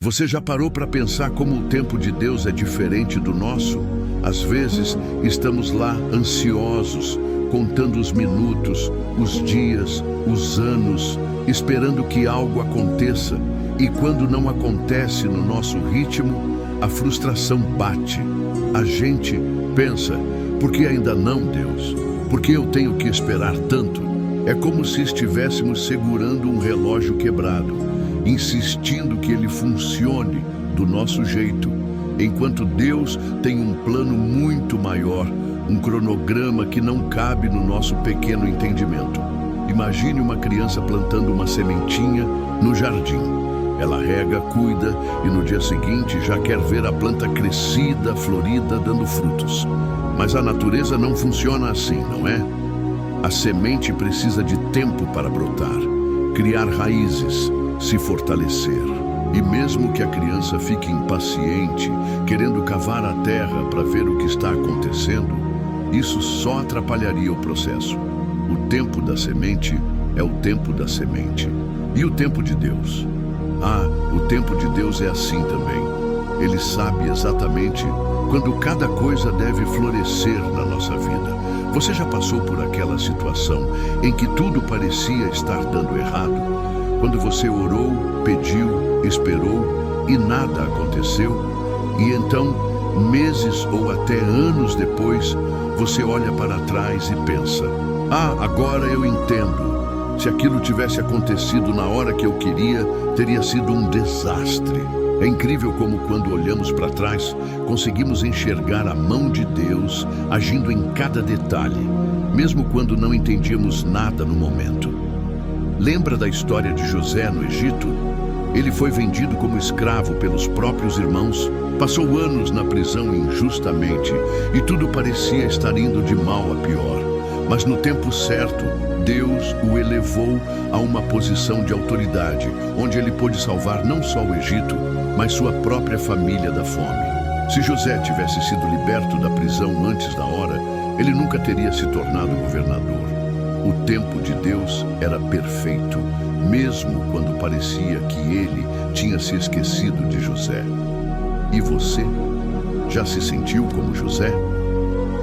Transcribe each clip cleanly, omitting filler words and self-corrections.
Você já parou para pensar como o tempo de Deus é diferente do nosso? Às vezes, estamos lá ansiosos, contando os minutos, os dias, os anos, esperando que algo aconteça. E quando não acontece no nosso ritmo, a frustração bate. A gente pensa, por que ainda não, Deus? Por que eu tenho que esperar tanto? É como se estivéssemos segurando um relógio quebrado, insistindo que ele funcione do nosso jeito, enquanto Deus tem um plano muito maior, um cronograma que não cabe no nosso pequeno entendimento. Imagine uma criança plantando uma sementinha no jardim. Ela rega, cuida e no dia seguinte já quer ver a planta crescida, florida, dando frutos. Mas a natureza não funciona assim, não é? A semente precisa de tempo para brotar, criar raízes, se fortalecer. E mesmo que a criança fique impaciente, querendo cavar a terra para ver o que está acontecendo, isso só atrapalharia o processo. O tempo da semente é o tempo da semente. E o tempo de Deus? O tempo de Deus é assim também. Ele sabe exatamente quando cada coisa deve florescer na nossa vida. Você já passou por aquela situação em que tudo parecia estar dando errado? Quando você orou, pediu, esperou e nada aconteceu? E então, meses ou até anos depois, você olha para trás e pensa: agora eu entendo. Se aquilo tivesse acontecido na hora que eu queria, teria sido um desastre. É incrível como, quando olhamos para trás, conseguimos enxergar a mão de Deus agindo em cada detalhe, mesmo quando não entendíamos nada no momento. Lembra da história de José no Egito? Ele foi vendido como escravo pelos próprios irmãos, passou anos na prisão injustamente e tudo parecia estar indo de mal a pior. Mas no tempo certo, Deus o elevou a uma posição de autoridade, onde ele pôde salvar não só o Egito, mas sua própria família da fome. Se José tivesse sido liberto da prisão antes da hora, ele nunca teria se tornado governador. O tempo de Deus era perfeito, mesmo quando parecia que ele tinha se esquecido de José. E você? Já se sentiu como José?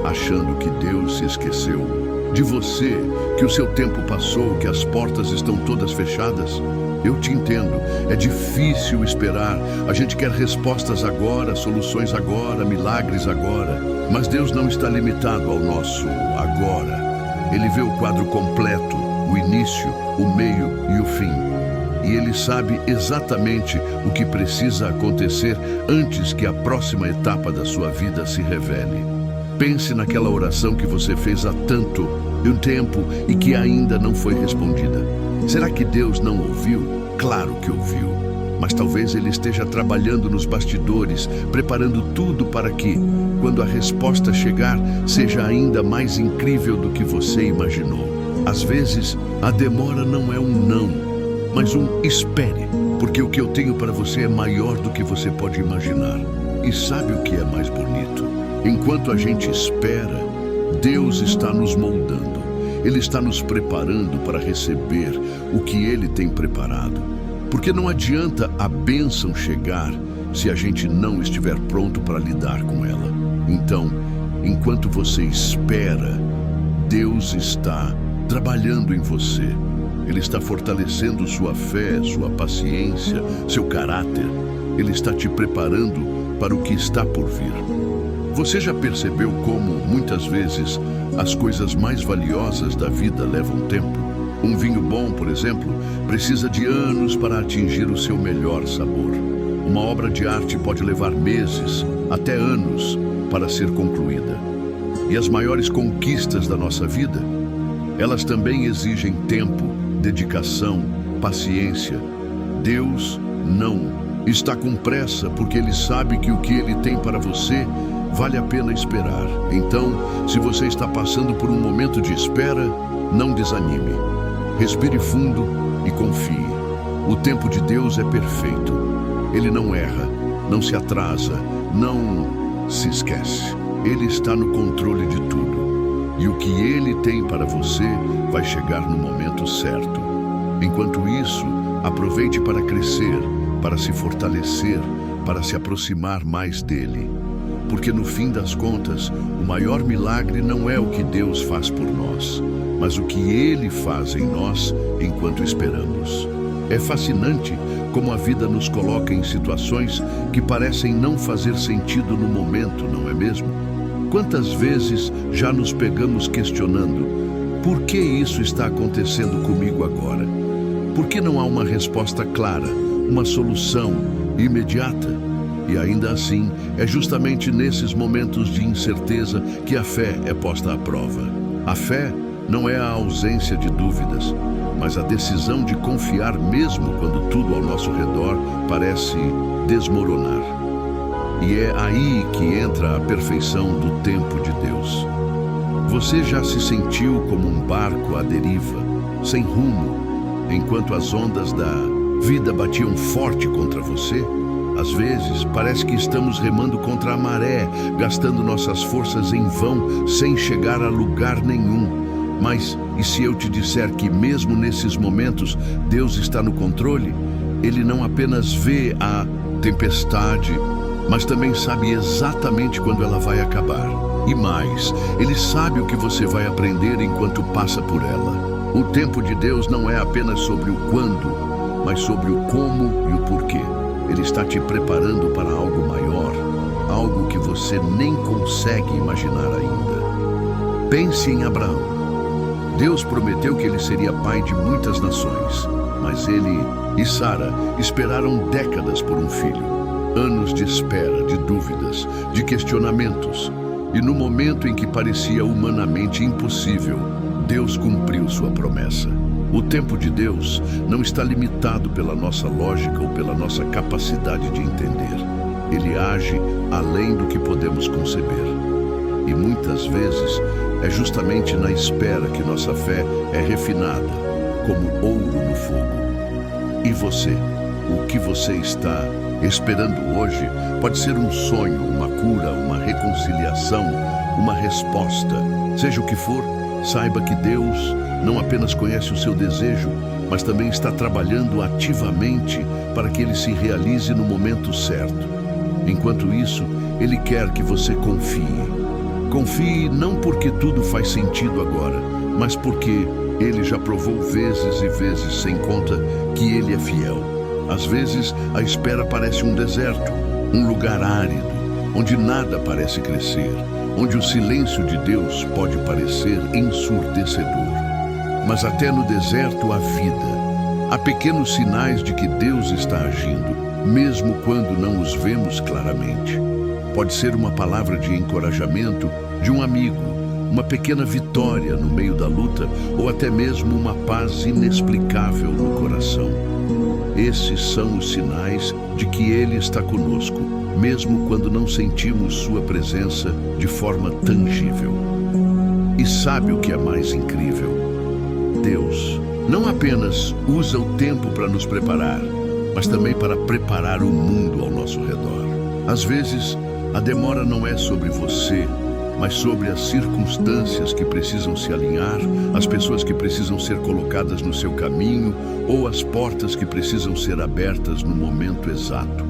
Achando que Deus se esqueceu de você, que o seu tempo passou, que as portas estão todas fechadas? Eu te entendo, é difícil esperar. A gente quer respostas agora, soluções agora, milagres agora. Mas Deus não está limitado ao nosso agora. Ele vê o quadro completo, o início, o meio e o fim. E Ele sabe exatamente o que precisa acontecer antes que a próxima etapa da sua vida se revele. Pense naquela oração que você fez há tanto tempo e que ainda não foi respondida. Será que Deus não ouviu? Claro que ouviu. Mas talvez Ele esteja trabalhando nos bastidores, preparando tudo para que, quando a resposta chegar, seja ainda mais incrível do que você imaginou. Às vezes, a demora não é um não, mas um espere, porque o que eu tenho para você é maior do que você pode imaginar. E sabe o que é mais bonito? Enquanto a gente espera, Deus está nos moldando. Ele está nos preparando para receber o que Ele tem preparado. Porque não adianta a bênção chegar se a gente não estiver pronto para lidar com ela. Então, enquanto você espera, Deus está trabalhando em você. Ele está fortalecendo sua fé, sua paciência, seu caráter. Ele está te preparando para o que está por vir. Você já percebeu como, muitas vezes, as coisas mais valiosas da vida levam tempo? Um vinho bom, por exemplo, precisa de anos para atingir o seu melhor sabor. Uma obra de arte pode levar meses, até anos, para ser concluída. E as maiores conquistas da nossa vida, elas também exigem tempo, dedicação, paciência. Deus não está com pressa, porque Ele sabe que o que Ele tem para você vale a pena esperar. Então, se você está passando por um momento de espera, não desanime. Respire fundo e confie. O tempo de Deus é perfeito. Ele não erra, não se atrasa, não se esquece. Ele está no controle de tudo. E o que Ele tem para você vai chegar no momento certo. Enquanto isso, aproveite para crescer, para se fortalecer, para se aproximar mais dele. Porque no fim das contas, o maior milagre não é o que Deus faz por nós, mas o que Ele faz em nós enquanto esperamos. É fascinante como a vida nos coloca em situações que parecem não fazer sentido no momento, não é mesmo? Quantas vezes já nos pegamos questionando: por que isso está acontecendo comigo agora? Por que não há uma resposta clara, uma solução imediata? E ainda assim, é justamente nesses momentos de incerteza que a fé é posta à prova. A fé não é a ausência de dúvidas, mas a decisão de confiar mesmo quando tudo ao nosso redor parece desmoronar. E é aí que entra a perfeição do tempo de Deus. Você já se sentiu como um barco à deriva, sem rumo, enquanto as ondas da vida batiam forte contra você? Às vezes, parece que estamos remando contra a maré, gastando nossas forças em vão, sem chegar a lugar nenhum. Mas, e se eu te disser que mesmo nesses momentos, Deus está no controle? Ele não apenas vê a tempestade, mas também sabe exatamente quando ela vai acabar. E mais, Ele sabe o que você vai aprender enquanto passa por ela. O tempo de Deus não é apenas sobre o quando, mas sobre o como e o porquê. Ele está te preparando para algo maior, algo que você nem consegue imaginar ainda. Pense em Abraão. Deus prometeu que ele seria pai de muitas nações, mas ele e Sara esperaram décadas por um filho. Anos de espera, de dúvidas, de questionamentos. E no momento em que parecia humanamente impossível, Deus cumpriu sua promessa. O tempo de Deus não está limitado pela nossa lógica ou pela nossa capacidade de entender. Ele age além do que podemos conceber. E muitas vezes é justamente na espera que nossa fé é refinada, como ouro no fogo. E você? O que você está esperando hoje pode ser um sonho, uma cura, uma reconciliação, uma resposta. Seja o que for, saiba que Deus não apenas conhece o seu desejo, mas também está trabalhando ativamente para que ele se realize no momento certo. Enquanto isso, Ele quer que você confie. Confie não porque tudo faz sentido agora, mas porque Ele já provou vezes e vezes sem conta que Ele é fiel. Às vezes, a espera parece um deserto, um lugar árido, onde nada parece crescer, onde o silêncio de Deus pode parecer ensurdecedor. Mas até no deserto há vida. Há pequenos sinais de que Deus está agindo, mesmo quando não os vemos claramente. Pode ser uma palavra de encorajamento de um amigo, uma pequena vitória no meio da luta, ou até mesmo uma paz inexplicável no coração. Esses são os sinais de que Ele está conosco, mesmo quando não sentimos Sua presença de forma tangível. E sabe o que é mais incrível? Deus não apenas usa o tempo para nos preparar, mas também para preparar o mundo ao nosso redor. Às vezes, a demora não é sobre você, mas sobre as circunstâncias que precisam se alinhar, as pessoas que precisam ser colocadas no seu caminho ou as portas que precisam ser abertas no momento exato.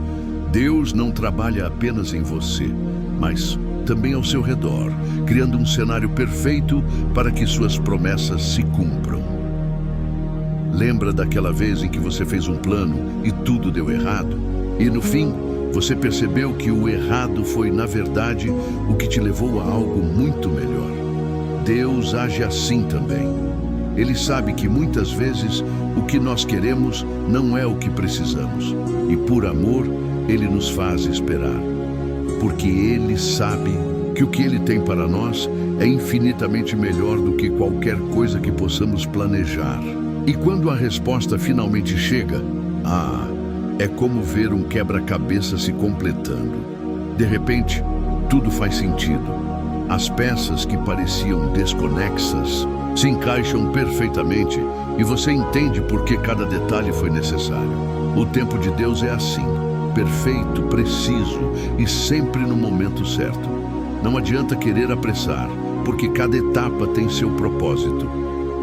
Deus não trabalha apenas em você, mas também ao seu redor, criando um cenário perfeito para que suas promessas se cumpram. Lembra daquela vez em que você fez um plano e tudo deu errado? E no fim, você percebeu que o errado foi, na verdade, o que te levou a algo muito melhor. Deus age assim também. Ele sabe que muitas vezes o que nós queremos não é o que precisamos. E por amor, Ele nos faz esperar. Porque Ele sabe que o que Ele tem para nós é infinitamente melhor do que qualquer coisa que possamos planejar. E quando a resposta finalmente chega, é como ver um quebra-cabeça se completando. De repente, tudo faz sentido. As peças que pareciam desconexas se encaixam perfeitamente e você entende por que cada detalhe foi necessário. O tempo de Deus é assim, perfeito, preciso e sempre no momento certo. Não adianta querer apressar, porque cada etapa tem seu propósito.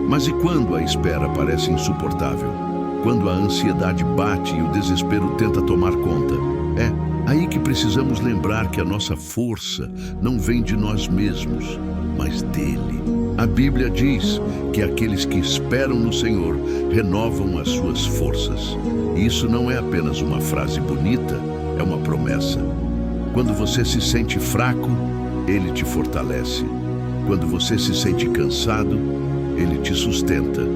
Mas e quando a espera parece insuportável? quando a ansiedade bate e o desespero tenta tomar conta. É aí que precisamos lembrar que a nossa força não vem de nós mesmos, mas dele. A Bíblia diz que aqueles que esperam no Senhor renovam as suas forças. E isso não é apenas uma frase bonita, é uma promessa. Quando você se sente fraco, Ele te fortalece. Quando você se sente cansado, Ele te sustenta.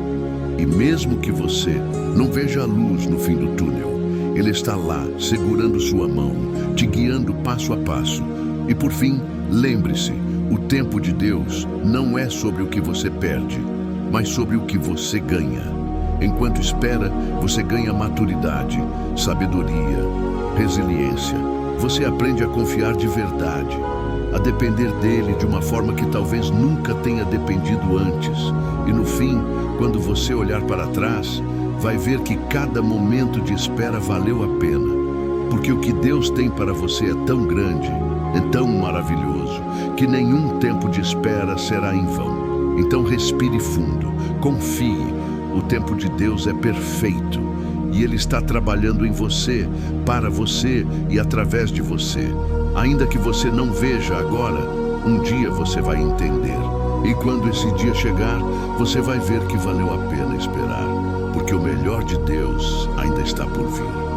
E mesmo que você não veja a luz no fim do túnel, Ele está lá, segurando sua mão, te guiando passo a passo. E por fim, lembre-se, o tempo de Deus não é sobre o que você perde, mas sobre o que você ganha. Enquanto espera, você ganha maturidade, sabedoria, resiliência. Você aprende a confiar de verdade, a depender dele de uma forma que talvez nunca tenha dependido antes. E no fim, quando você olhar para trás, vai ver que cada momento de espera valeu a pena. Porque o que Deus tem para você é tão grande, é tão maravilhoso, que nenhum tempo de espera será em vão. Então respire fundo, confie, o tempo de Deus é perfeito. E Ele está trabalhando em você, para você e através de você. Ainda que você não veja agora, um dia você vai entender. E quando esse dia chegar, você vai ver que valeu a pena esperar, porque o melhor de Deus ainda está por vir.